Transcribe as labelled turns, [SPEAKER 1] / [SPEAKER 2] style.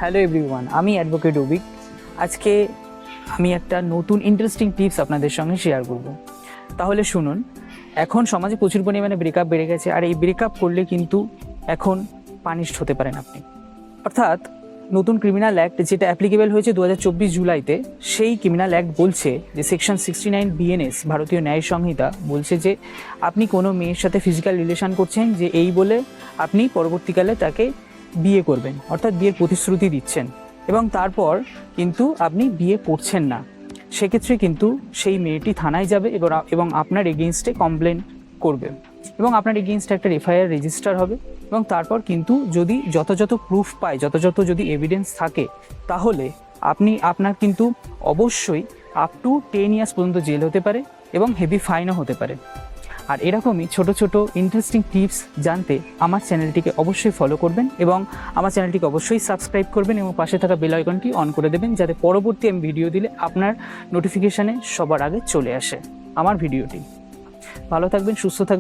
[SPEAKER 1] Hello everyone, আমি advocate Abhik. আজকে আমি একটা নতুন ইন্টারেস্টিং টিপস আপনাদের সঙ্গে শেয়ার করব। তাহলে শুনুন, এখন সমাজে প্রচুর পরিমাণে ব্রেকআপ বেড়ে গেছে, আর এই ব্রেকআপ করলে কিন্তু এখন পানিশড হতে পারেন আপনি। অর্থাৎ নতুন ক্রিমিনাল অ্যাক্ট যেটা অ্যাপ্লিকেবল হয়েছে 2024 জুলাইতে, সেই ক্রিমিনাল অ্যাক্ট বলছে যে সেকশন 69 BNS ভারতীয় ন্যায় সংহিতা বলছে যে আপনি কোনো মেয়ের সাথে ফিজিক্যাল রিলেশন করছেন, যে এই বলে আপনি পরবর্তীকালে তাকে বিয়ে করবেন, অর্থাৎ বিয়ের প্রতিশ্রুতি দিচ্ছেন, এবং তারপর কিন্তু আপনি বিয়ে করছেন না, সেক্ষেত্রে কিন্তু সেই মেয়েটি থানায় যাবে এবং আপনার এগেইনস্টে কমপ্লেন করবে, এবং আপনার এগেইনস্টে একটা FIR রেজিস্টার হবে। এবং তারপর কিন্তু যদি যথাযথ প্রুফ পায়, যথাযথ যদি এভিডেন্স থাকে, তাহলে আপনার কিন্তু অবশ্যই আপ টু 10 ইয়ার্স পর্যন্ত জেল হতে পারে এবং হেভি ফাইনও হতে পারে। আর এরকমই ছোট ছোট ইন্টারেস্টিং টিপস জানতে আমার চ্যানেলটিকে অবশ্যই ফলো করবেন, এবং আমার চ্যানেলটিকে অবশ্যই সাবস্ক্রাইব করবেন, এবং পাশে থাকা বেল আইকনটি অন করে দেবেন, যাতে পরবর্তী আমি ভিডিও দিলে আপনার নোটিফিকেশানে সবার আগে চলে আসে আমার ভিডিওটি। ভালো থাকবেন, সুস্থ থাকবেন।